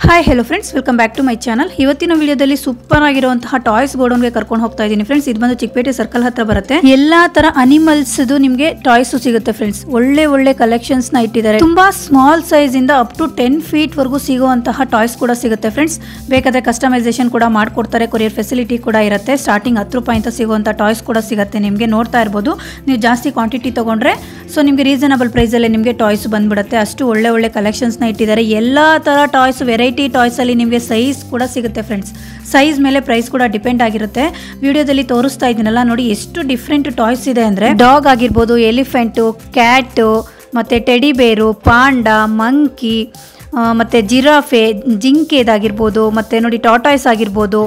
Hi hello friends, welcome back to my channel. ಇವತ್ತಿನ ವಿಡಿಯೋದಲ್ಲಿ super ಆಗಿರುವಂತಹ ಟಾಯ್ಸ್ ಗೋಡೌನ್ಗೆ ಕರ್ಕೊಂಡು ಹೋಗ್ತಾ ಇದ್ದೀನಿ ಫ್ರೆಂಡ್ಸ್. ಇದು ಬಂದು ಚಿಕ್ಕಪೇಟೆ ಸರ್ಕಲ್ ಹತ್ರ ಬರುತ್ತೆ. ಎಲ್ಲಾ ತರ ಅನಿಮಲ್ಸ್ ನಿಮಗೆ ಟಾಯ್ಸ್ ಸಿಗುತ್ತೆ ಫ್ರೆಂಡ್ಸ್. ಒಳ್ಳೆ ಕಲೆಕ್ಷನ್ಸ್ ನ ಇಟ್ಟಿದ್ದಾರೆ. ತುಂಬಾ ಸ್ಮಾಲ್ ಸೈಜ್ ಇಂದ ಅಪ್ ಟು 10 feet ವರೆಗೂ ಸಿಗುವಂತಹ ಟಾಯ್ಸ್ ಕೂಡ ಸಿಗುತ್ತೆ ಫ್ರೆಂಡ್ಸ್. ಬೇಕಾದ್ರೆ ಕಸ್ಟಮೈಸೇಷನ್ ಕೂಡ ಮಾಡ್ಕೊಡ್ತಾರೆ. ಕೊರಿಯರ್ ಫೆಸಿಲಿಟಿ ಕೂಡ ಇರುತ್ತೆ. ಸ್ಟಾರ್ಟಿಂಗ್ 10 ರೂಪಾಯಿ ಅಂತ ಸಿಗುವಂತ ಟಾಯ್ಸ್ ಕೂಡ ಸಿಗುತ್ತೆ ನಿಮಗೆ. ನೋಡ್ತಾ ಇರಬಹುದು, ನೀವು ಜಾಸ್ತಿ ಕ್ವಾಂಟಿಟಿ ತಗೊಂಡ್ರೆ ಸೊ ನಿಮಗೆ ರೀಸನಬಲ್ ಪ್ರೈಸ್ ಅಲ್ಲಿ ನಿಮಗೆ ಟಾಯ್ಸ್ ಬಂದ್ಬಿಡುತ್ತೆ. ಅಷ್ಟು ಒಳ್ಳೆ ಕಲೆಕ್ಷನ್ಸ್ ನ ಇಟ್ಟಿದ್ದಾರೆ. ಎಲ್ಲಾ ತರ ಟಾಯ್ಸ್, ವೆರೈಟಿ ಟಾಯ್ಸ್ ಅಲ್ಲಿ ನಿಮಗೆ ಸೈಜ್ ಕೂಡ ಸಿಗುತ್ತೆ ಫ್ರೆಂಡ್ಸ್. ಸೈಜ್ ಮೇಲೆ ಪ್ರೈಸ್ ಕೂಡ ಡಿಪೆಂಡ್ ಆಗಿರುತ್ತೆ. ವಿಡಿಯೋದಲ್ಲಿ ತೋರಿಸ್ತಾ ಇದೀನಲ್ಲ ನೋಡಿ, ಎಷ್ಟು ಡಿಫ್ರೆಂಟ್ ಟಾಯ್ಸ್ ಇದೆ ಅಂದ್ರೆ, ಡಾಗ್ ಆಗಿರ್ಬೋದು, ಎಲಿಫೆಂಟು, ಕ್ಯಾಟ್, ಮತ್ತೆ ಟೆಡಿ ಬೇರು, ಪಾಂಡಾ, ಮಂಕಿ, ಮತ್ತೆ ಜಿರಾಫೆ, ಜಿಂಕೆದಾಗಿರ್ಬೋದು, ಮತ್ತೆ ನೋಡಿ ಟಾಟಾಯ್ಸ್ ಆಗಿರ್ಬೋದು.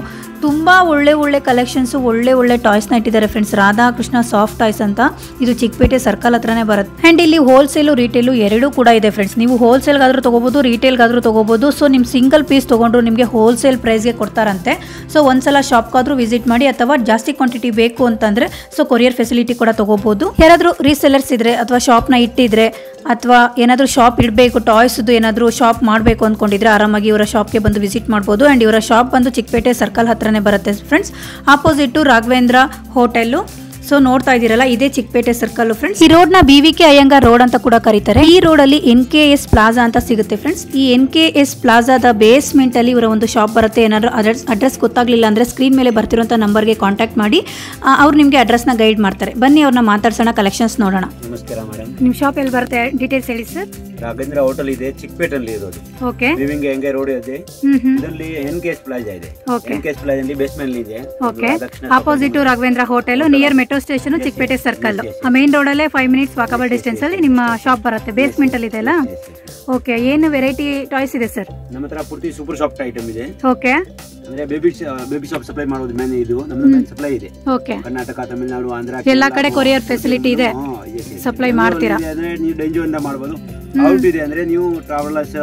ತುಂಬಾ ಒಳ್ಳೆ ಕಲೆಕ್ಷನ್ಸ್, ಒಳ್ಳೆ ಟಾಯ್ಸ್ ನ ಇಟ್ಟಿದ್ದಾರೆ ಫ್ರೆಂಡ್ಸ್. ರಾಧಾಕೃಷ್ಣ ಸಾಫ್ಟ್ ಟಾಯ್ಸ್ ಅಂತ. ಇದು ಚಿಕ್ಕಪೇಟೆ ಸರ್ಕಲ್ ಹತ್ರನೇ ಬರುತ್ತೆ. ಅಂಡ್ ಇಲ್ಲಿ ಹೋಲ್ಸೇಲ್ ರಿಟೇಲ್ ಎರಡೂ ಕೂಡ ಇದೆ ಫ್ರೆಂಡ್ಸ್. ನೀವು ಹೋಲ್ಸೇಲ್ ಗಾದ್ರೂ ತಗೋಬಹುದು, ರಿಟೇಲ್ ಗಾದ್ರೂ ತಗೋಬಹುದು. ಸೊ ನಿಮ್ ಸಿಂಗಲ್ ಪೀಸ್ ತಗೊಂಡ್ರು ನಿಮಗೆ ಹೋಲ್ಸೇಲ್ ಪ್ರೈಸ್ ಗೆ ಕೊಡ್ತಾರಂತೆ. ಸೊ ಒಂದ್ಸಲ ಶಾಪ್ ಗಾದ್ರೂ ವಿಸಿಟ್ ಮಾಡಿ, ಅಥವಾ ಜಾಸ್ತಿ ಕ್ವಾಂಟಿಟಿ ಬೇಕು ಅಂತಂದ್ರೆ ಸೊ ಕೊರಿಯರ್ ಫೆಸಿಲಿಟಿ ಕೂಡ ತಗೋಬಹುದು. ಯಾರಾದ್ರೂ ರೀಸೆಲ್ಲರ್ಸ್ ಇದ್ರೆ ಅಥವಾ ಶಾಪ್ ನ ಇಟ್ಟಿದ್ರೆ, ಅಥವಾ ಏನಾದ್ರೂ ಶಾಪ್ ಇಡಬೇಕು, ಟಾಯ್ಸ್ ಏನಾದ್ರೂ ಶಾಪ್ ಮಾಡಬೇಕು ಅಂದ್ಕೊಂಡಿದ್ರೆ ಆರಾಮಾಗಿ ಇವರ ಶಾಪ್ಗೆ ಬಂದು ವಿಸಿಟ್ ಮಾಡಬಹುದು. ಅಂಡ್ ಇವರ ಶಾಪ್ ಬಂದು ಚಿಕ್ಕಪೇಟೆ ಸರ್ಕಲ್ ಹತ್ರನೇ ಬರುತ್ತೆ friends. Opposite Raghavendra hotel. So ನೋಡ್ತಾ ಇದೀರಲ್ಲ, ಇದೇ ಚಿಕ್ಕಪೇಟೆ ಸರ್ಕಲ್ ಫ್ರೆಂಡ್ಸ್. ಈ ರೋಡ್ ನ BVK ಅಯ್ಯಂಗಾರ್ ರೋಡ್ ಅಂತ ಕೂಡ ಕರೀತಾರೆ. ಈ ರೋಡ್ ಅಲ್ಲಿ NKS ಪ್ಲಾಜಾ ಅಂತ ಸಿಗುತ್ತೆ ಫ್ರೆಂಡ್ಸ್. ಈ NKS ಪ್ಲಾಜಾದ ಬೇಸ್ಮೆಂಟ್ ಅಲ್ಲಿ ಇವರ ಒಂದು ಶಾಪ್ ಬರುತ್ತೆ. ಏನಾದ್ರು ಅಡ್ರೆಸ್ ಗೊತ್ತಾಗ್ಲಿಲ್ಲ ಅಂದ್ರೆ ಸ್ಕ್ರೀನ್ ಮೇಲೆ ಬರ್ತಿರುವಂತ ನಂಬರ್ಗೆ ಕಾಂಟ್ಯಾಕ್ಟ್ ಮಾಡಿ, ಅವ್ರು ನಿಮ್ಗೆ ಅಡ್ರೆಸ್ ನ ಗೈಡ್ ಮಾಡ್ತಾರೆ. ಬನ್ನಿ ಅವ್ರನ್ನ ಮಾತಾಡ್ಸೋಣ, ಕಲೆಕ್ಷನ್ಸ್ ನೋಡೋಣ. ನಮಸ್ಕಾರ ಮೇಡಮ್. ನಿಮ್ ಶಾಪ್ ಎಲ್ಲಿ ಬರುತ್ತೆ, ಡೀಟೇಲ್ಸ್ ಹೇಳಿ ಸರ್. ರಾಘವೇಂದ್ರ ಹೋಟೆಲ್ ಇದೆ, ಚಿಕ್ಕಪೇಟೆಯಲ್ಲಿ ಇರೋದು. ಓಕೆ. ವಿವಿಂಗ್ ಹೆಂಗೆ ರೋಡ್ ಇದೆ, ಇದರಲ್ಲಿ NKS ಪ್ಲಾಜಾ ಇದೆ. NKS ಪ್ಲಾಜಾ ಅಲ್ಲಿ ಬೇಸ್ಮೆಂಟ್ ಇದೆ. Okay. Opposite Raghavendra hotel, near metro station, Chickpet circle. Main road ಅಲ್ಲೇ 5 minutes ವಾಕಬಲ್ ಡಿಸ್ಟೆನ್ಸ್ ಅಲ್ಲಿ ನಿಮ್ಮ ಶಾಪ್ ಬರುತ್ತೆ. ಬೇಸ್ಮೆಂಟ್ ಅಲ್ಲಿ ಇದೆ ಅಲ್ಲ. ಓಕೆ. ಏನು ವೆರೈಟಿ ಟಾಯ್ಸ್ ಇದೆ ಸರ್? ನಮ್ಮ ಹತ್ರ ಪೂರ್ತಿ ಸೂಪರ್ ಸಾಫ್ಟ್ ಐಟಮ್ ಇದೆ. ಓಕೆ. ಅಂದ್ರೆ ಬೇಬಿ ಶಾಪ್ ಸಪ್ಲೈ ಮಾಡೋದು ಮೇನ್ ಇದು ನಮ್ಮದು ಸಪ್ಲೈ ಇದೆ. ಓಕೆ. ಕರ್ನಾಟಕ, ತಮಿಳುನಾಡು, ಆಂಧ್ರ ಎಲ್ಲಾ ಕಡೆ ಕೊರಿಯರ್ ಫೆಸಿಲಿಟಿ ಇದೆ. ಸಪ್ಲೈ ಮಾಡ್ತೀರಾ? ಅಂದ್ರೆ ನೀವು ಡೇಂಜರ್ ಇಂದ ಮಾಡಬಹುದು. ಔಟ್ ಇದೆ ಅಂದ್ರೆ ನೀವು ಟ್ರಾವೆಲರ್ಸ್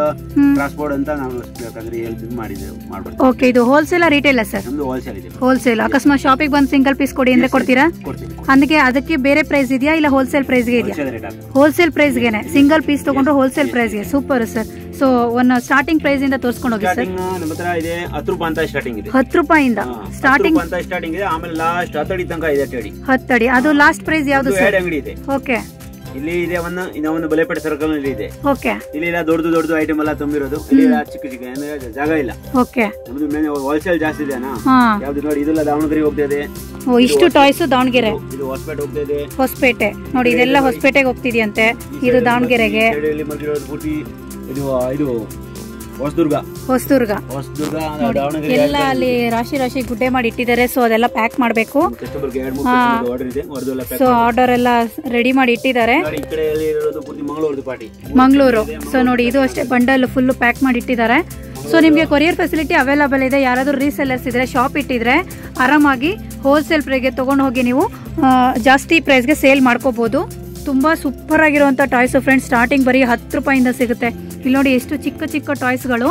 ಟ್ರಾನ್ಸ್ಪೋರ್ಟ್ ಅಂತ ನಾವು ಬೇಕಾದ್ರೆ ಹೆಲ್ಪ್ ಮಾಡಬಹುದು. ಓಕೆ. ಇದು ಹೋಲ್ಸೇಲ್ ರಿಟೇಲ್ ಸರ್? ನಮ್ದು ಹೋಲ್ಸೇಲ್ ಇದೆ. ಹೋಲ್ಸೇಲ್. ಅಕಸ್ಮಾತ್ ಶಾಪಿಗೆ ಬಂದು ಸಿಂಗಲ್ ಪೀಸ್ ಕೊಡಿ ಅಂದ್ರೆ ಕೊಡ್ತೀರಾ? ಅದಕ್ಕೆ ಬೇರೆ ಪ್ರೈಸ್ ಇದೆಯಾ, ಇಲ್ಲ ಹೋಲ್ಸೇಲ್ ಪ್ರೈಸ್ ಗೆ ಇದೆಯಾ? ಹೋಲ್ಸೇಲ್ ಪ್ರೈಸ್ ಗೆನೆ. ಸಿಂಗಲ್ ಪೀಸ್ ತಗೊಂಡ್ರು ಹೋಲ್ಸೇಲ್ ಪ್ರೈಸ್ ಗೆ. Super sir. ಸೊ ಒಂದು ಸ್ಟಾರ್ಟಿಂಗ್ ಪ್ರೈಸ್ ಇಂದ ತೋರಿಸ್ಕೊಂಡು ಹೋಗಿ ಸರ್. ನಮ್ಮ ಹತ್ರ ಇದೆ 10 ರೂಪಾಯಿ ಅಂತ ಸ್ಟಾರ್ಟಿಂಗ್ ಇದೆ. 10 ರೂಪಾಯಿಂದ ಸ್ಟಾರ್ಟಿಂಗ್ ಅಂತ ಸ್ಟಾರ್ಟಿಂಗ್ ಇದೆ. ಆಮೇಲೆ ಲಾಸ್ಟ್ 10 ಅಡಿ ತನಕ ಇದೆ. 10 ಅಡಿ. ಅದು ಲಾಸ್ಟ್ ಪ್ರೈಸ್ ಯಾವುದು ಸರ್? ಅಂಗಡಿ ಇದೆ. ಓಕೆ. ಇಲ್ಲಿ ಇದೆ ಇನ್ನೊಂದು ಬಲೇಪೇಟೆ ಸರ್ಕಲ್ ನಲ್ಲಿ ಇದೆ. ಓಕೆ. ಇಲ್ಲಿ ದೊಡ್ಡದು ಐಟಮ್ ಎಲ್ಲ ತುಂಬಿರೋದು. ಇಲ್ಲಿ ಚಿಕ್ಕ ಅಂದ್ರೆ ಜಾಗ ಇಲ್ಲ. ಓಕೆ. ನಮ್ದು ಮೇನ್ ಹೋಲ್ಸೇಲ್ ಜಾಸ್ತಿ ಇದೆ. ಯಾವ್ದು ನೋಡಿ, ಇದೆಲ್ಲ ದಾವಣಗೆರೆ ಹೋಗ್ತಾ ಇದೆ. ಇಷ್ಟು ಟಾಯ್ಸ್ ದಾವಣಗೆರೆ, ಇದು ಹೊಸಪೇಟೆ ಹೋಗ್ತಾ ಇದೆ. ಹೊಸಪೇಟೆ ನೋಡಿ, ಇದೆಲ್ಲ ಹೊಸಪೇಟೆಗೆ ಹೋಗ್ತಿದೆಯಂತೆ. ಇದು ದಾವಣಗೆರೆಗೆ. ಇದು ಹೊಸದುರ್ಗ ಎಲ್ಲ ಅಲ್ಲಿ ರಾಶಿ ಗುಡ್ಡೆ ಮಾಡಿ ಇಟ್ಟಿದ್ದಾರೆ. ಸೊ ಅದೆಲ್ಲ ಪ್ಯಾಕ್ ಮಾಡಬೇಕು. ಸೊ ಆರ್ಡರ್ ಎಲ್ಲ ರೆಡಿ ಮಾಡಿ ಇಟ್ಟಿದ್ದಾರೆ. ಮಂಗಳೂರು. ಸೊ ನೋಡಿ, ಇದು ಅಷ್ಟೇ ಬಂಡಲ್ ಫುಲ್ ಪ್ಯಾಕ್ ಮಾಡಿ ಇಟ್ಟಿದ್ದಾರೆ. ಸೊ ನಿಮಗೆ ಕೊರಿಯರ್ ಫೆಸಿಲಿಟಿ ಅವೈಲಬಲ್ ಇದೆ. ಯಾರಾದ್ರೂ ರೀಸೆಲ್ಲರ್ಸ್ ಇದ್ರೆ, ಶಾಪ್ ಇಟ್ಟಿದ್ರೆ ಆರಾಮಾಗಿ ಹೋಲ್ಸೇಲ್ ಪ್ರೈಸ್ಗೆ ತಗೊಂಡು ಹೋಗಿ ನೀವು ಜಾಸ್ತಿ ಪ್ರೈಸ್ಗೆ ಸೇಲ್ ಮಾಡ್ಕೋಬಹುದು. ತುಂಬಾ ಸೂಪರ್ ಆಗಿರುವಂತ ಟಾಯ್ಸ್ ಫ್ರೆಂಡ್ಸ್. ಸ್ಟಾರ್ಟಿಂಗ್ ಬರೀ 10 ರೂಪಾಯಿಂದ ಸಿಗುತ್ತೆ. ಇಲ್ಲಿ ನೋಡಿ, ಎಷ್ಟು ಚಿಕ್ಕ ಟಾಯ್ಸ್ಗಳು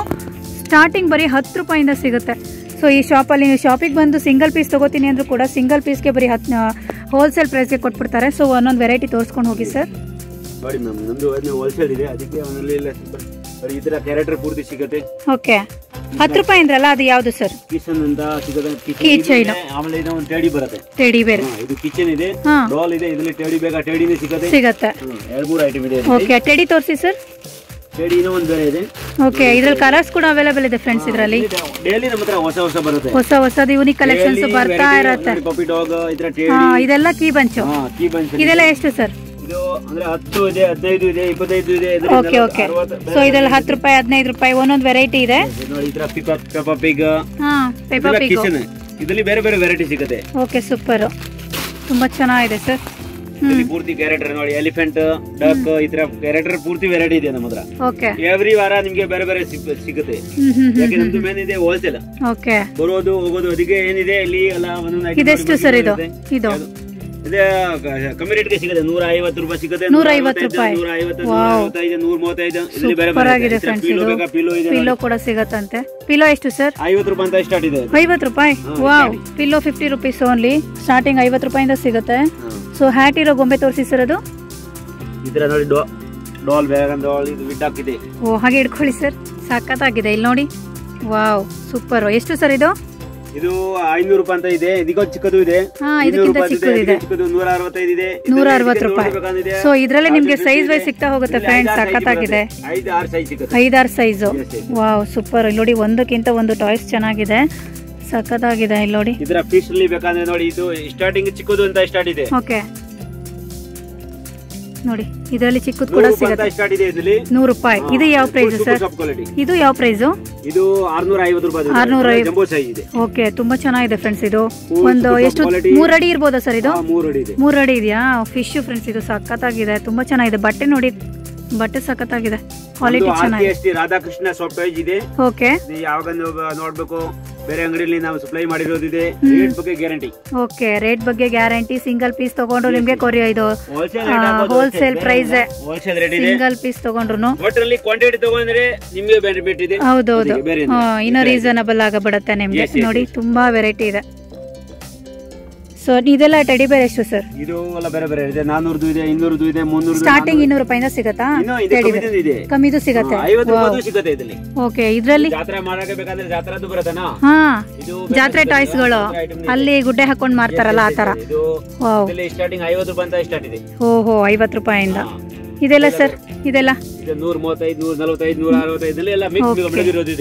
ಸ್ಟಾರ್ಟಿಂಗ್ ಬರೀ 10 ರೂಪಾಯಿಂದ ಸಿಗುತ್ತೆ. ಸೊ ಈ ಶಾಪಲ್ಲಿ ನೀವು ಶಾಪಿಗೆ ಬಂದು ಸಿಂಗಲ್ ಪೀಸ್ ತಗೋತೀನಿ ಅಂದ್ರೂ ಕೂಡ ಸಿಂಗಲ್ ಪೀಸ್ಗೆ ಬರೀ ಹೋಲ್ಸೇಲ್ ಪ್ರೈಸ್ಗೆ ಕೊಟ್ಬಿಡ್ತಾರೆ. ಸೊ ಒಂದೊಂದು ವೆರೈಟಿ ತೋರಿಸ್ಕೊಂಡು ಹೋಗಿ ಸರ್. ನೋಡಿ ಮ್ಯಾಮ್, ನಮ್ದು ಹೋಲ್ಸೇಲ್ ಇದೆ. ಅದಕ್ಕೆ ಈ ತರ ಕ್ಯಾರೆಕ್ಟರ್ ಪೂರ್ತಿ ಸಿಗುತ್ತೆ. ಓಕೆ. 10 ರೂಪಾಯಿ ಅಂದ್ರಲ್ಲ, ಅದು ಯಾವ್ದು ಸರ್? ಕಿಚನ್ ಅಂತ ಸಿಗುತ್ತೆ. ಕಿಚನ್. ಆಮೇಲೆ ಇದು ಒಂದು ಟೆಡಿ ಬರುತ್ತೆ. ಟೆಡಿ ಬೇರ್. ಇದು ಕಿಚನ್ ಇದೆ, ಡಾಲ್ ಇದೆ. ಇದರಲ್ಲಿ ಟೆಡಿ ಬೇಕಾ ಟೆಡಿನೇ ಸಿಗುತ್ತೆ. 2-3 ಐಟಮ್ ಇದೆ. ಓಕೆ. ಟೆಡಿ ತೋರಿಸಿ ಸರ್. ಟೆಡಿ ಇನ್ನೂ ಒಂದು ಬೇರೆ ಇದೆ. ಓಕೆ. ಇದ್ರಲ್ಲಿ ಕಲರ್ಸ್ ಕೂಡ ಅವೈಲೇಬಲ್ ಇದೆ ಫ್ರೆಂಡ್ಸ್. ಇದರಲ್ಲಿ ಡೈಲಿ ನಮ್ಮ ಹತ್ರ ಹೊಸ ಬರುತ್ತೆ. ಹೊಸದು ಯೂನಿಕ್ ಕಲೆಕ್ಷನ್ಸ್ ಬರ್ತಾ ಇರುತ್ತೆ. ಪಪ್ಪಿ ಡಾಗ್, ಇದರ ಟೆಡಿ, ಇದೆಲ್ಲ ಕೀ ಬಂಚ್. ಇದೆಲ್ಲ ಎಷ್ಟು ಸರ್? ಇದು ಅಂದ್ರೆ 10 ಇದೆ, 15 ಇದೆ, 25 ಇದೆ. ಓಕೆ. ಓಕೆ. ಸೊ ಇದರಲ್ಲಿ 10 ರೂಪಾಯಿ, 15 ರೂಪಾಯಿ ಒಂದೊಂದು ವೆರೈಟಿ ಇದೆ. ನೋಡಿ, ಇದರ Peppa Pig. Peppa Pig kitchen. ಇದರಲ್ಲಿ ಬೇರೆ ವೆರೈಟಿ ಸಿಗುತ್ತೆ. ಓಕೆ. ಸೂಪರ್. ತುಂಬಾ ಚೆನ್ನಾಗಿದೆ ಸರ್. ಇಲ್ಲಿ ಪೂರ್ತಿ ಕ್ಯಾರೆಕ್ಟರ್ ನೋಡಿ, ಎಲಿಫೆಂಟ್, ಡಕ್, ಈ ತರ ಕ್ಯಾರೆಕ್ಟರ್ ಪೂರ್ತಿ ವೆರೈಟಿ ಇದೆ ನಮ್ಮ ಹತ್ರ. ಓಕೆ. ಎವ್ರಿ ವಾರ ನಿಮ್ಗೆ ಬೇರೆ ಸಿಗುತ್ತೆ. ಯಾಕೆ ನಮ್ದು ಮೇನ್ ಇದೆ ಹೋಲ್ಸೇಲ್. ಓಕೆ. ಬರೋದು ಹೋಗೋದು ಅದಕ್ಕೆ ಏನಿದೆ ಇಲ್ಲಿ ಎಲ್ಲ ಒಂದೊಂದು. ಇದೆಷ್ಟು ಸರ್ ಇದು? ಇದೆ ಕಮ್ಮಿ ರೇಟ್ಗೆ ಸಿಗುತ್ತೆ. 150 ರೂಪಾಯಿ ಸಿಗುತ್ತೆ. 150 ರೂಪಾಯಿ. 155, 135. ಇದರಲ್ಲಿ ಬೇರೆ ಪಿಲ್ಲೋ ಕೂಡ ಸಿಗತ್ತಂತೆ. ಪಿಲ್ಲೋ ಎಷ್ಟು ಸರ್? 50 ರೂಪಾಯಿ ಅಂತ ಸ್ಟಾರ್ಟ್ ಇದೆ. 50 ರೂಪಾಯಿ. Wow. Pillow 50 rupees only. Starting 50 ರೂಪಾಯಿಂದ ಸಿಗುತ್ತೆ. ಸೊ ಹ್ಯಾಟ್ ಇರೋ ಗೊಂಬೆ ತೋರಿಸಿ ಸರ್. ಅದು ಇದರ ನೋಡಿ, ಡಾಲ್ ಬ್ಯಾಗ್ ಅಂತ ಇದು ವಿಡ್ ಹಾಕಿದೆ. ಓ ಹಾಗೆ ಇಟ್ಕೊಳ್ಳಿ ಸರ್, ಸಖತ್ತಾಗಿದೆ. ಇಲ್ಲಿ ನೋಡಿ ವಾವ್ ಸೂಪರ್. ಎಷ್ಟು ಸರ್ ಇದು? ಇದು 500 ರೂಪಾಯಿ ಅಂತ ಇದೆ. ಇದಕ್ಕೆ ಚಿಕ್ಕದು ಇದೆ. ಇದಕ್ಕಿಂತ ಚಿಕ್ಕದಿದೆ. 165 ಇದೆ. 160 ರೂಪಾಯಿ. ಸೊ ಇದ್ರಲ್ಲಿ ನಿಮ್ಗೆ ಸೈಜ್ ವೈಸ್ ಸಿಗ್ತಾ ಹೋಗುತ್ತೆ ಫ್ರೆಂಡ್ಸ್. ಸಖತ್ತಾಗಿದೆ. 5-6 ಸೈಜ್ ಸಿಗುತ್ತೆ. 5-6 ಸೈಜು. Wow super. ಇಲ್ಲಿ ನೋಡಿ ಒಂದಕ್ಕಿಂತ ಒಂದು ಟಾಯ್ಸ್ ಚೆನ್ನಾಗಿದೆ, ಸಖತ್ತಾಗಿದೆ. ಇಲ್ಲಿ ನೋಡಿ ಇದರ ಫಿಶ್ ಅಲ್ಲಿ ಬೇಕಂದ್ರೆ ನೋಡಿ, ಇದು ಸ್ಟಾರ್ಟಿಂಗ್ ಚಿಕ್ಕದು ಅಂತ ಸ್ಟಾರ್ಟ್ ಇದೆ. ಓಕೆ ನೋಡಿ ಇದರಲ್ಲಿ ಚಿಕ್ಕದು ಕೂಡ ಸಿಗುತ್ತೆ. ಸ್ಟಾರ್ಟ್ ಇದೆ ಇದರಲ್ಲಿ 100 ರೂಪಾಯಿ. ಇದು ಯಾವ ಪ್ರೈಸ್ ಸರ್? ಇದು ಯಾವ ಪ್ರೈಸ್? ಇದು 650 ರೂಪಾಯಿ. 650 ಜಂಬೋ ಸೈಜ್ ಇದೆ. ಓಕೆ ತುಂಬಾ ಚೆನ್ನಾಗಿದೆ ಫ್ರೆಂಡ್ಸ್. ಇದು ಒಂದು ಎಷ್ಟು 3 ಅಡಿ ಇರ್ಬೋದಾ ಸರ್? ಇದು 3 ಅಡಿ ಇದೆ. 3 ಅಡಿ ಇದೆಯಾ? ಫಿಶ್ ಫ್ರೆಂಡ್ಸ್ ಇದು ಸಖತ್ತಾಗಿದೆ, ತುಂಬಾ ಚೆನ್ನಾಗಿದೆ. ಬಟ್ಟೆ ನೋಡಿ, ಬಟ್ಟೆ ಸಖತ್ತಾಗಿದೆ, ಕ್ವಾಲಿಟಿ ಚೆನ್ನಾಗಿದೆ. ರಾಧಾಕೃಷ್ಣ ಸಾಫ್ಟ್ ಟಾಯ್ಸ್ ಇದೆ. ಓಕೆ ಯಾವಾಗ ನೋಡ್ಬೇಕು, ಬೇರೆ ಅಂಗಡಿಯಲ್ಲಿ ನಾವು ಸಪ್ಲೈ ಮಾಡಿರೋದಿದೆ. ರೇಟ್ ಬಗ್ಗೆ ಗ್ಯಾರಂಟಿ. ಓಕೆ ರೇಟ್ ಬಗ್ಗೆ ಗ್ಯಾರಂಟಿ. ಸಿಂಗಲ್ ಪೀಸ್ ತಗೊಂಡ್ರು ನಿಮ್ಗೆ ಕೊರಿಯೋ ಇದು ಹೋಲ್ಸೇಲ್ ಪ್ರೈಸ್. ಹೋಲ್ಸೇಲ್ ರೇಟ್ ಇದೆ. ಸಿಂಗಲ್ ಪೀಸ್ ತಗೊಂಡ್ರು ಒಟ್ಟಲ್ಲಿ ಕ್ವಾಂಟಿಟಿ ತಗೊಂಡ್ರೆ ನಿಮ್ಗೆ ಬೆನಿಫಿಟ್ ಇದೆ. ಹೌದೌದು, ಇನ್ನೂ ರೀಸನಬಲ್ ಆಗಬಿಡುತ್ತೆ ನಿಮ್ಗೆ. ನೋಡಿ ತುಂಬಾ ವೆರೈಟಿ ಇದೆ. ಸೊ ಇದೆಲ್ಲ ಟೆಡಿ ಬೇರ್ ಎಷ್ಟು ಸರ್? ಇದು ಎಲ್ಲ ಬೇರೆ ಬೇರೆ ಇದೆ. 400 ಇದೆ, 200 ಇದೆ, 300. ಸ್ಟಾರ್ಟಿಂಗ್ 200 ರೂಪಾಯಿಂದ ಸಿಗುತ್ತಾ? ಕಮ್ಮಿದು ಸಿಗುತ್ತೆ. 50 ರೂಪಾಯಿ ಸಿಗುತ್ತೆ ಇದರಲ್ಲಿ. ಓಕೆ ಇದ್ರಲ್ಲಿ ಜಾತ್ರೆ ಮಾಡಕ್ಕೆ ಬೇಕಾದ್ರೆ ಜಾತ್ರೆದು ಬರುತ್ತನಾ? ಹಾ ಜಾತ್ರೆ ಟಾಯ್ಸ್ ಗಳು ಅಲ್ಲಿ ಗುಡ್ಡೆ ಹಾಕೊಂಡ್ ಮಾರ್ತಾರಲ್ಲ ಆ ತರ. ಇದು ಸ್ಟಾರ್ಟಿಂಗ್ 50 ರೂಪಾಯಿ ಅಂತ ಸ್ಟಾರ್ಟ್ ಇದೆ. ಓಹೋ 50 ರೂಪಾಯಿಂದ. ಇದೆಲ್ಲ ಸರ್? ಇದೆಲ್ಲ 135, 145, 165 ಎಲ್ಲ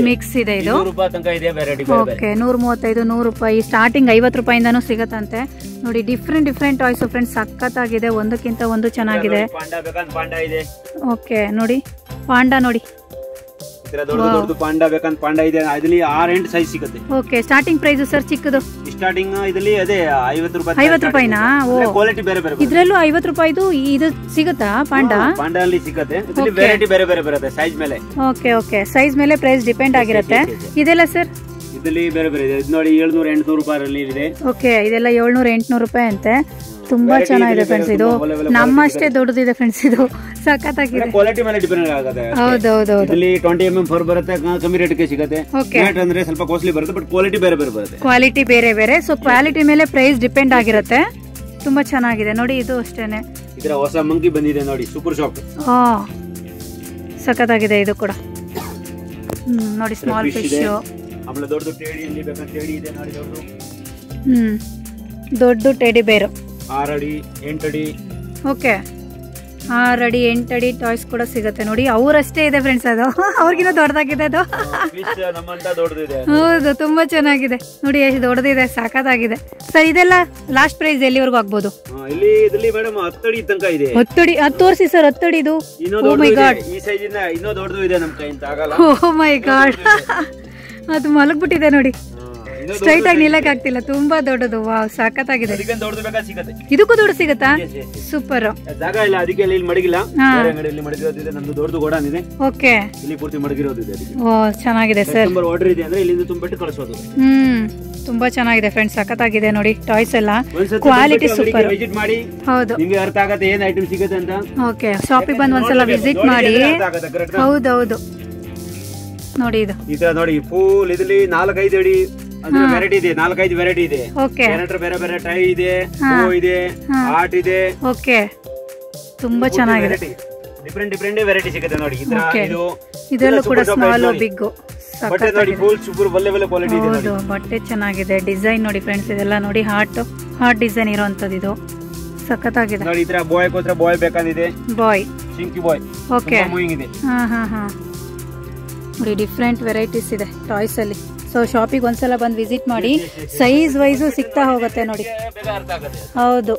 ಮಿಕ್ಸ್ ಇದೆ. ಇದು 100 ರೂಪಾಯಿ ತನಕ ಇದೆ ವೆರೈಟಿ. ಓಕೆ 135, 100 ರೂಪಾಯಿ. ಸ್ಟಾರ್ಟಿಂಗ್ 50 ರೂಪಾಯಿಂದಾನು ಸಿಗತ್ತಂತೆ. ನೋಡಿ ಡಿಫ್ರೆಂಟ್ ಟಾಯ್ಸ್ ಫ್ರೆಂಡ್ಸ್, ಸಖತ್ತಾಗಿದೆ. ಒಂದಕ್ಕಿಂತ ಒಂದು ಚೆನ್ನಾಗಿದೆ. ಪಾಂಡಾ ಇದೆ. ಓಕೆ ನೋಡಿ ಪಾಂಡಾ ನೋಡಿ, ದೊಡ್ಡ ಪಾಂಡಾ ಬೇಕಂತ ಪಾಂಡಾ ಇದೆ. ಅದರಲ್ಲಿ 6-8 ಸೈಜ್ ಸಿಗುತ್ತೆ. ಓಕೆ ಸ್ಟಾರ್ಟಿಂಗ್ ಪ್ರೈಸ್ ಸರ್ ಚಿಕ್ಕದು? ಸ್ಟಾರ್ಟಿಂಗ್ ಇದರಲ್ಲಿ ಅದೇ 50 ರೂಪಾಯಿ. 50 ರೂಪಾಯಿನಾ? ಕ್ವಾಲಿಟಿ ಬೇರೆ ಬೇರೆ. ಇದ್ರಲ್ಲೂ 50 ರೂಪಾಯಿದು ಇದು ಸಿಗುತ್ತಾ ಪಾಂಡಾ? ಪಾಂಡಾ ಅಲ್ಲಿ ಸಿಗುತ್ತೆ. ಇದರಲ್ಲಿ ವೆರೈಟಿ ಬೇರೆ ಬೇರೆ ಬರುತ್ತೆ ಸೈಜ್ ಮೇಲೆ. ಓಕೆ ಓಕೆ ಸೈಜ್ ಮೇಲೆ ಪ್ರೈಸ್ ಡಿಪೆಂಡ್ ಆಗಿರುತ್ತೆ. ಇದೆಲ್ಲ ಸರ್? ಇದರಲ್ಲಿ ಬೇರೆ ಬೇರೆ ಇದೆ. ನೋಡಿ 700-800 ರೂಪಾಯಿ ಇದೆ. ಓಕೆ ಇದೆಲ್ಲ 700-800 ರೂಪಾಯಿ ಅಂತೆ. ತುಂಬಾ ಚೆನ್ನಾಗಿದೆ ಫ್ರೆಂಡ್ಸ್. ಇದು ನಮ್ಮಷ್ಟೇ ದೊಡ್ಡದಿದೆ ಫ್ರೆಂಡ್ಸ್. ಇದು ಸಖತ್ತಾಗಿದೆ. ಕ್ವಾಲಿಟಿ ಮೇಲೆ ಡಿಪೆಂಡ್ ಆಗುತ್ತೆ. ಹೌದೌದು. ಇದರಲ್ಲಿ 20 mm ಫರ್ ಬರುತ್ತೆ, ಕಮ್ಮಿ ರೇಟ್ಗೆ ಸಿಗುತ್ತೆ. ರೇಟ್ ಅಂದ್ರೆ ಸ್ವಲ್ಪ ಕಾಸ್ಟ್ಲಿ ಬರುತ್ತೆ, ಬಟ್ ಕ್ವಾಲಿಟಿ ಬೇರೆ ಬೇರೆ ಬರುತ್ತೆ. ಕ್ವಾಲಿಟಿ ಬೇರೆ ಬೇರೆ. ಸೊ ಕ್ವಾಲಿಟಿ ಮೇಲೆ ಪ್ರೈಸ್ ಡಿಪೆಂಡ್ ಆಗಿರುತ್ತೆ. ತುಂಬಾ ಚೆನ್ನಾಗಿದೆ ನೋಡಿ. ಇದು ಅಷ್ಟೇನೆ. ಇದರ ಹೊಸ ಮಂಕಿ ಬಂದಿದೆ ನೋಡಿ, ಸೂಪರ್ ಶಾಪ್. ಸಖತ್ತಾಗಿದೆ ಇದು ಕೂಡ. ನೋಡಿ ಸ್ಮಾಲ್ ಫಿಶ್. ಆಮೇಲೆ ದೊಡ್ಡ ಟೇಡಿ ಇಲ್ಲಿ ಬೇಕಾದ ಟೇಡಿ ಇದೆ ನೋಡಿ, ದೊಡ್ಡ ಟೆಡಿ ಬೇರು 6 ಅಡಿ 8 ಅಡಿ. ಓಕೆ 6 ಅಡಿ 8 ಅಡಿ ಟಾಯ್ಸ್ ಕೂಡ ಸಿಗುತ್ತೆ ನೋಡಿ. ಅವರಷ್ಟೇ ಇದೆ ಫ್ರೆಂಡ್ಸ್. ಅದು ಅವ್ರಿಗಿನ್ನ ದೊಡ್ಡದಾಗಿದೆ ಅದು. ಹೌದು ತುಂಬಾ ಚೆನ್ನಾಗಿದೆ ನೋಡಿ, ಎಷ್ಟು ದೊಡ್ಡದಿದೆ, ಸಾಕಾಗಿದೆ. ಸರ್ ಇದೆಲ್ಲ ಲಾಸ್ಟ್ ಪ್ರೈಸ್ ಎಲ್ಲಿವರೆಗೂ ಆಗ್ಬೋದು? ಇಲ್ಲಿ ಇದರಲ್ಲಿ ಮೇಡಮ್ 10 ಅಡಿ ತನಕ ಇದೆ. 10 ಅಡಿ ಅದು ತೋರಿಸಿ ಸರ್. 10 ಅಡಿದು. ಓ ಮೈ ಗಾಡ್, ಈ ಸೈಜ್ ಇಂದ ಇನ್ನೂ ದೊಡ್ಡದು ಇದೆ ನಮ್ಮ ಕೈಯಿಂದ ಆಗಲ್ಲ. ಓ ಮೈ ಗಾಡ್, ಅದು ಮಲಗ್ಬಿಟ್ಟಿದೆ ನೋಡಿ, ಸ್ಟ್ರೈಟ್ ಆಗಿ ನಿಲ್ಲಕ್ ಆಗ್ತಿಲ್ಲ, ತುಂಬಾ ದೊಡ್ಡದು. ವಾವ್ ಸಖತ್ತಾಗಿದೆ. ಇದಕ್ಕೂ ದೊಡ್ಡ ಸಿಗತ್ತಾ? ಸೂಪರ್. ಜಾಗ ಇಲ್ಲ ಅದಕ್ಕೆ ಇಲ್ಲಿ ಮಡಗಿಲ್ಲ, ಬೇರೆ ಅಂಗಡಿಯಲ್ಲಿ ಮಡಗಿರೋದಿದೆ. ನಮ್ದು ದೊಡ್ಡದು ಗೋಡನ್ ಇದೆ. ಓಕೆ ಇಲ್ಲಿ ಪೂರ್ತಿ ಮಡಗಿರೋದಿದೆ. ಓ ಚೆನ್ನಾಗಿದೆ ಸರ್. ನಂಬರ್ ಆರ್ಡರ್ ಇದೆ ಅಂದ್ರೆ ಇಲ್ಲಿಂದ ತುಂಬಿಟ್ಟು ಕಳಿಸೋದು. ತುಂಬಾ ಚೆನ್ನಾಗಿದೆ ಫ್ರೆಂಡ್ಸ್, ಸಖತ್ತಾಗಿದೆ ನೋಡಿ ಟಾಯ್ಸ್ ಎಲ್ಲ. Quality super. ವಿಸಿಟ್ ಮಾಡಿ, ಹೌದು ನಿಮಗೆ ಅರ್ಥ ಆಗುತ್ತೆ ಏನ್ ಐಟಮ್ ಸಿಗುತ್ತೆ ಅಂತ. ಓಕೆ ಶಾಪಿಗೆ ಬಂದು ಒಂದ್ಸಲ ವಿಸಿಟ್ ಮಾಡಿ. ಹೌದೌದು ನೋಡಿ, ಇದು ಈ ತರ ನೋಡಿ ಫುಲ್ ಇದರಲ್ಲಿ 4-5 ಅಡಿ ವೆರೈಟಿ ಇದೆ. 4-5 ವೆರೈಟಿ ಇದೆ. ಬೇರೆ ಬೇರೆ ಟೈ ಇದೆ, ಇದೆ, ಆರ್ಟ್ ಇದೆ. ಓಕೆ ತುಂಬಾ ಚೆನ್ನಾಗಿದೆ. ಡಿಫರೆಂಟ್ ವೆರೈಟಿ ಸಿಗುತ್ತೆ ನೋಡಿ. ಇದರಲ್ಲೂ ಕೂಡ ಸ್ಮಾಲ್ ಬಿಗ್ ಬಟ್ಟೆ ನೋಡಿ, ಫುಲ್ ಸೂಪರ್ ಒಳ್ಳೆ ಕ್ವಾಲಿಟಿ ಇದೆ ನೋಡಿ. ಬಟ್ಟೆ ಚೆನ್ನಾಗಿದೆ. ಡಿಸೈನ್ ನೋಡಿ ಫ್ರೆಂಡ್ಸ್, ಇದೆಲ್ಲ ನೋಡಿ ಹಾರ್ಟ್ ಡಿಸೈನ್ ಇರೋಂತದ್ದು. ಇದು ಸಖತ್ತಾಗಿದೆ ನೋಡಿ. ಈ ತರ ಬಾಯ್ ಕೋತ್ರ ಬಾಯ್ ಬೇಕಾದಿದೆ. ಬಾಯ್ ಶಿಂಕಿ ಬಾಯ್. ಓಕೆ ಇದೆ. ನೋಡಿ ಡಿಫ್ರೆಂಟ್ ವೆರೈಟೀಸ್ ಇದೆ ಟಾಯ್ಸ್ ಅಲ್ಲಿ. ಸೊ ಶಾಪಿಗೆ ಒಂದ್ಸಲ ಬಂದು ವಿಸಿಟ್ ಮಾಡಿ. ಸೈಜ್ ವೈಸು ಸಿಗ್ತಾ ಹೋಗುತ್ತೆ ನೋಡಿ. ಹೌದು.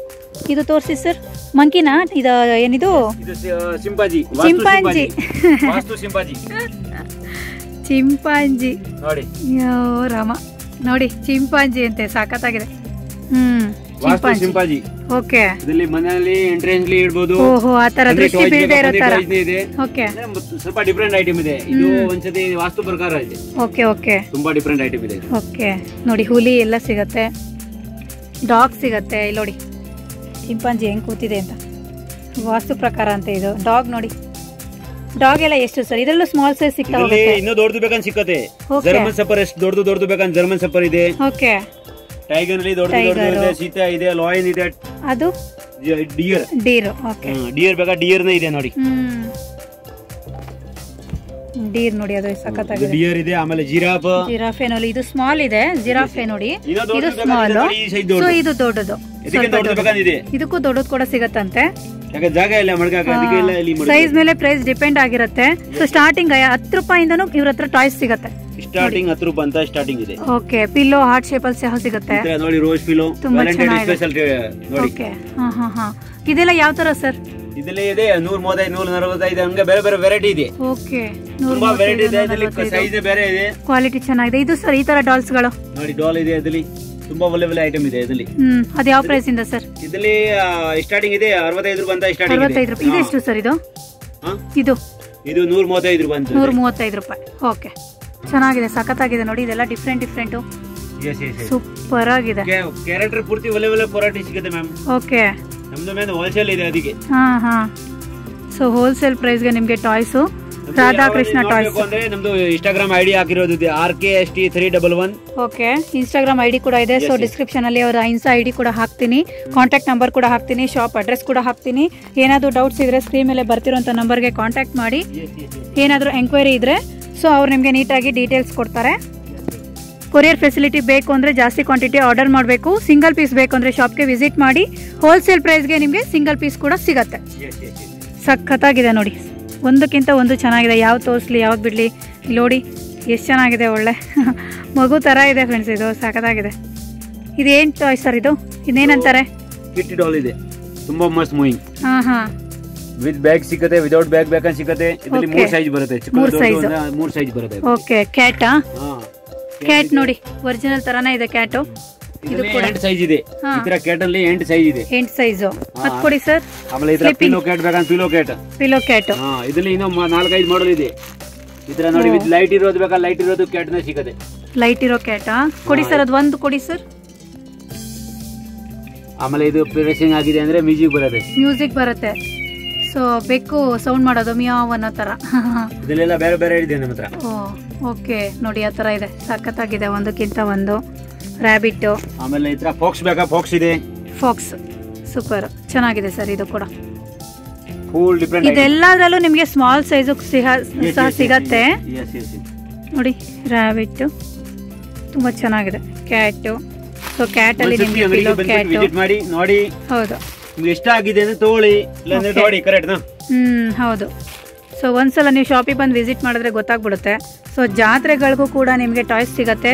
ಇದು ತೋರಿಸಿ ಸರ್. ಮಂಕಿನಾ ಇದು? ಏನಿದು? ಚಿಂಪಾಂಜಿ. ಚಿಂಪಾಂಜಿ ನೋಡಿ. ರಾಮ ನೋಡಿ, ಚಿಂಪಾಂಜಿ ಅಂತೆ, ಸಾಕತ್ತಾಗಿದೆ. ಚಿಂಪಾಂಜಿ. ಓಕೆ ಇದರಲ್ಲಿ ಮನೆಯಲ್ಲಿ ಎಂಟ್ರೆನ್ಸ್ ಇಡಬಹುದು. ಓಹೋ ಆ ತರ ದೃಷ್ಟಿ ಬೀಳದೆ ಇರೋ ತರ. ಓಕೆ ಸ್ವಲ್ಪ ಡಿಫರೆಂಟ್ ಐಟಮ್ ಇದೆ. ಇದು ಒಂದ್ಸತಿ ವಾಸ್ತು ಪ್ರಕಾರ ಇದೆ. ಓಕೆ ಓಕೆ ತುಂಬಾ ಡಿಫರೆಂಟ್ ಐಟಮ್ ಇದೆ. ಓಕೆ ನೋಡಿ, ಹುಲಿ ಎಲ್ಲ ಸಿಗತ್ತೆ, ಡಾಗ್ ಸಿಗತ್ತೆ. ಇಲ್ಲಿ ನೋಡಿ ಚಿಂಪಾಂಜಿ ಹೆಂಗ್ ಕೂತಿದೆ ಅಂತ, ವಾಸ್ತು ಪ್ರಕಾರ ಅಂತ. ಇದು ಡಾಗ್ ನೋಡಿ. ಡಾಗ್ ಎಲ್ಲ ಎಷ್ಟು ಸರ್? ಇದರಲ್ಲೂ ಸ್ಮಾಲ್ ಸೈಜ್ ಸಿಗ್ತಾ ಹೋಗುತ್ತೆ. ಇನ್ನೂ ದೊಡ್ಡದು ಬೇಕಂತ ಸಿಕ್ಕತ್ತೆ. ಜರ್ಮನ್ ಸಫರ್ ಎಷ್ಟು ದೊಡ್ಡದು ಬೇಕಂತ ಜರ್ಮನ್ ಸಫರ್ ಇದೆ. ಓಕೆ ಟೈಗರ್ ಅಲ್ಲಿ ದೊಡ್ಡ ಇದೆ, ಸೀತಾ ಇದೆ, ಲಾಯನ್ ಇದೆ. ಅದು ಡಿಯರ್. ಓಕೆ ಡಿಯರ್ ಬೇಕಾ? ಡಿಯರ್ ನೇ ಇದೆ ನೋಡಿ. ಡೀರ್ ನೋಡಿ ಅದು ಸಖತ್ತಾಗಿದೆ. ಡಿಯರ್ ಇದೆ, ಆಮೇಲೆ ಜಿರಾಫ್, ಜಿರಾಫೆ ನೋಡಿ, ಇದು ಸ್ಮಾಲ್ ಇದೆ ಜಿರಾಫೆ ನೋಡಿ, ಇದು ಸ್ಮಾಲ್, ಸೊ ಇದು ದೊಡ್ಡದು, ಇದಕ್ಕೂ ದೊಡ್ಡದು ಕೂಡ ಸಿಗತ್ತಂತೆ. ಜಾಗ ಇಲ್ಲ ಸೈಜ್ ಮೇಲೆ ಪ್ರೈಸ್ ಡಿಪೆಂಡ್ ಆಗಿರುತ್ತೆ. ಸೊ ಸ್ಟಾರ್ಟಿಂಗ್ 10 ರೂಪಾಯಿಂದನೂ ಇವ್ರ ಹತ್ರ ಟಾಯ್ಸ್ ಸಿಗತ್ತೆ. ಸ್ಟಾರ್ಟಿಂಗ್ 10 ರೂಪಾಯಿ ಅಂತ ಸ್ಟಾರ್ಟಿಂಗ್ ಇದೆ. ಓಕೆ, ಪಿಲ್ಲೋ ಹಾರ್ಟ್ ಶೇಪ್ ಅಲ್ಲಿ ಸಹ ಸಿಗುತ್ತೆ ನೋಡಿ, ರೋಸ್ ಪಿಲ್ಲೋ ಸ್ಪೆಷಲ್ ನೋಡಿ. ಓಕೆ, ಇದೆಲ್ಲ ಯಾವ ತರ ಸರ್? ಇದರಲ್ಲಿ ಇದೆ 135, 145 ಹಂಗೆ ಬೇರೆ ಬೇರೆ ವೆರೈಟಿ ಇದೆ. ಓಕೆ, ತುಂಬಾ ವೆರೈಟಿ ಇದೆ, ಇದರಲ್ಲಿ ಸೈಜ್ ಬೇರೆ ಇದೆ, ಕ್ವಾಲಿಟಿ ಚೆನ್ನಾಗಿದೆ. ಇದು ಸರ್ ಈ ತರ ಡಾಲ್ಸ್ ಗಳು ನೋಡಿ, ಡಾಲ್ ಇದೆ ಇದರಲ್ಲಿ, ತುಂಬಾ ಒಳ್ಳೆ ಒಳ್ಳೆ ಐಟಮ್ ಇದೆ ಇದರಲ್ಲಿ. ಅದು ಯಾವ ಪ್ರೈಸ್ ಇಂದ ಸರ್? ಇದರಲ್ಲಿ ಸ್ಟಾರ್ಟಿಂಗ್ ಇದೆ 65 ರೂಪಾಯಿ ಅಂತ ಸ್ಟಾರ್ಟಿಂಗ್ ಇದೆ. 65 ರೂಪಾಯಿ. ಇದೆಷ್ಟು ಸರ್ ಇದು? ಇದು 135 ರೂಪಾಯಿ ಅಂತ. 135 ರೂಪಾಯಿ. ಓಕೆ, ಚೆನ್ನಾಗಿದೆ, ಸಖತ್ತಾಗಿದೆ ನೋಡಿ. ಇದೆಲ್ಲ ಡಿಫ್ರೆಂಟ್ ಡಿಫ್ರೆಂಟ್, ಸೂಪರ್ ಆಗಿದೆ. ಕ್ಯಾರೆಕ್ಟರ್ ಪೂರ್ತಿ ಒಳ್ಳೆ ಒಳ್ಳೆ ವೆರೈಟಿ ಸಿಗುತ್ತೆ ಮ್ಯಾಮ್. ಓಕೆ, ನಮ್ದು ಮೇಲೆ ಹೋಲ್ಸೇಲ್ ಇದೆ ಅದಕ್ಕೆ. ಸೊ ಹೋಲ್ಸೇಲ್ ಪ್ರೈಸ್ ಗೆ ನಿಮಗೆ ಟಾಯ್ಸ್ ರಾಧಾಕೃಷ್ಣ ಟಾಯ್ಸ್ ಅಂದ್ರೆ ನಮ್ದು ಇನ್ಸ್ಟಾಗ್ರಾಮ್ ಐಡಿ ಹಾಕಿರೋದು RKST311. ಓಕೆ, ಇನ್ಸ್ಟಾಗ್ರಾಮ್ ಐಡಿ ಕೂಡ ಇದೆ. ಸೊ ಡಿಸ್ಕ್ರಿಪ್ಷನ್ ಅಲ್ಲಿ ಅವರ ಇನ್ಸ್ಟಾ ಐಡಿ ಕೂಡ ಹಾಕ್ತೀನಿ, ಕಾಂಟ್ಯಾಕ್ಟ್ ನಂಬರ್ ಕೂಡ ಹಾಕ್ತೀನಿ, ಶಾಪ್ ಅಡ್ರೆಸ್ ಕೂಡ ಹಾಕ್ತೀನಿ. ಏನಾದರೂ ಡೌಟ್ಸ್ ಇದ್ರೆ ಸ್ಕ್ರೀನ್ ಮೇಲೆ ಬರ್ತಿರೋಂಥ ನಂಬರ್ಗೆ ಕಾಂಟ್ಯಾಕ್ಟ್ ಮಾಡಿ. ಏನಾದರೂ ಎಂಕ್ವೈರಿ ಇದ್ರೆ ಸೊ ಅವ್ರು ನಿಮಗೆ ನೀಟಾಗಿ ಡೀಟೇಲ್ಸ್ ಕೊಡ್ತಾರೆ. ಕೊರಿಯರ್ ಫೆಸಿಲಿಟಿ ಬೇಕು ಅಂದರೆ ಜಾಸ್ತಿ ಕ್ವಾಂಟಿಟಿ ಆರ್ಡರ್ ಮಾಡಬೇಕು. ಸಿಂಗಲ್ ಪೀಸ್ ಬೇಕು ಅಂದರೆ ಶಾಪ್ಗೆ ವಿಸಿಟ್ ಮಾಡಿ. ಹೋಲ್ಸೇಲ್ ಪ್ರೈಸ್ಗೆ ನಿಮಗೆ ಸಿಂಗಲ್ ಪೀಸ್ ಕೂಡ ಸಿಗತ್ತೆ. ಸಖತ್ತಾಗಿದೆ ನೋಡಿ, ಒಂದಕ್ಕಿಂತ ಒಂದು ಚೆನ್ನಾಗಿದೆ. ಯಾವ್ದು ತೋರಿಸ್ಲಿ ಯಾವ್ದು ಬಿಡಲಿ, ಇಲ್ಲಿ ನೋಡಿ ಎಷ್ಟು ಚೆನ್ನಾಗಿದೆ, ಒಳ್ಳೆ ಮಗು ಥರ ಇದೆ ಫ್ರೆಂಡ್ಸ್. ಇದು ಸಖತ್ತಾಗಿದೆ. ಇದು ಏನು ಟಾಯ್ ಸರ್? ಇದು ಇನ್ನೇನಂತಾರೆ? ಕಿಟ್ ಡಾಲ್ ಇದೆ, ತುಂಬಾ ಮಸ್ತ್ ಮೂವಿಂಗ್. ಹಾಂ, ವಿತ್ ಬ್ಯಾಗ್ ಸಿಗುತ್ತೆ, ವಿದೌಟ್ ಬ್ಯಾಗ್ ಬೇಕಂತ ಸಿಗುತ್ತೆ. ಇದರಲ್ಲಿ 3 ಸೈಜ್ ಬರುತ್ತೆ, 3 ಸೈಜ್ ಬರುತ್ತೆ. ಓಕೆ, ಕ್ಯಾಟಾ? ಕ್ಯಾಟ್ ನೋಡಿ, ಒರಿಜಿನಲ್ ತರಾನೇ ಇದೆ ಕ್ಯಾಟು. ಇದು ಕೂಡ 8 ಸೈಜ್ ಇದೆ. ಈ ತರ ಕ್ಯಾಟ್ ಅಲ್ಲಿ 8 ಸೈಜ್ ಇದೆ. 8 ಸೈಜ್ ಅದು ಕೊಡಿ ಸರ್. ಆಮೇಲೆ ಇದರ ಪಿಲ್ಲೋ ಕ್ಯಾಟ್ ಬೇಕಂತ ಪಿಲ್ಲೋ ಕ್ಯಾಟ್. ಇದರಲ್ಲಿ ಇನ್ನೂ 4-5 ಮಾಡೆಲ್ ಇದೆ. ಇದರ ನೋಡಿ, ವಿತ್ ಲೈಟ್ ಇರೋದು ಬೇಕಾ, ಲೈಟ್ ಇರೋದು ಕ್ಯಾಟ್ ನ ಸಿಗುತ್ತೆ. ಲೈಟ್ ಇರೋ ಕ್ಯಾಟ್ ಕೊಡಿ ಸರ್, ಅದು ಒಂದು ಕೊಡಿ ಸರ್. ಆಮೇಲೆ ಇದು ಪ್ರೆಸಿಂಗ್ ಆಗಿದೆ ಅಂದ್ರೆ ಮ್ಯೂಸಿಕ್ ಬರುತ್ತೆ. ಸೊ ಬೆಕ್ಕು ಸೌಂಡ್ ಮಾಡೋದು ಮಿಯಾವ್ ಅನ್ನೋ ತರ. ಇದೆಲ್ಲ ಬೇರೆ ಬೇರೆ ಇದೆ ನಮ್ಮ ಹತ್ರ. ಓಕೆ, ನೋಡಿ ಆ ತರ ಇದೆ, ಸಖತ್ತಾಗಿದೆ. ಒಂದಕ್ಕಿಂತ ಒಂದು ರ್ಯಾಬಿಟ್. ಆಮೇಲೆ ಈ ತರ ಫಾಕ್ಸ್ ಬೇಕಾ, ಫಾಕ್ಸ್ ಇದೆ. ಫಾಕ್ಸ್ ಸೂಪರ್ ಚೆನ್ನಾಗಿದೆ ಸರ್. ಇದು ಕೂಡ ಫುಲ್ ಡಿಫರೆಂಟ್. ಇದೆಲ್ಲದರಲ್ಲೂ ನಿಮಗೆ ಸ್ಮಾಲ್ ಸೈಜ್ ಸಹ ಸಿಗತ್ತೆ ನೋಡಿ. ರ್ಯಾಬಿಟ್ ತುಂಬಾ ಚೆನ್ನಾಗಿದೆ. ಕ್ಯಾಟ್, ಸೊ ಕ್ಯಾಟ್ ಅಲ್ಲಿ ನಿಮಗೆ ಪಿಲ್ಲೋ ಕ್ಯಾಟ್ ವಿಸಿಟ್ ಮಾಡಿ ನೋಡಿ. ಹೌದು, ನಿಮಗೆ ಇಷ್ಟ ಆಗಿದೆ ಅಂದ್ರೆ ತಗೊಳ್ಳಿ, ಇಲ್ಲಾಂದ್ರೆ ನೋಡಿ. ಕರೆಕ್ಟ್ ನಾ? ಹೌದು. ಸೊ ಒಂದ್ಸಲ ನೀವು ಶಾಪಿಗೆ ಬಂದು ವಿಸಿಟ್ ಮಾಡಿದ್ರೆ ಗೊತ್ತಾಗ್ಬಿಡುತ್ತೆ. ಸೊ ಜಾತ್ರೆಗಳಿಗೂ ಕೂಡ ನಿಮಗೆ ಟಾಯ್ಸ್ ಸಿಗತ್ತೆ.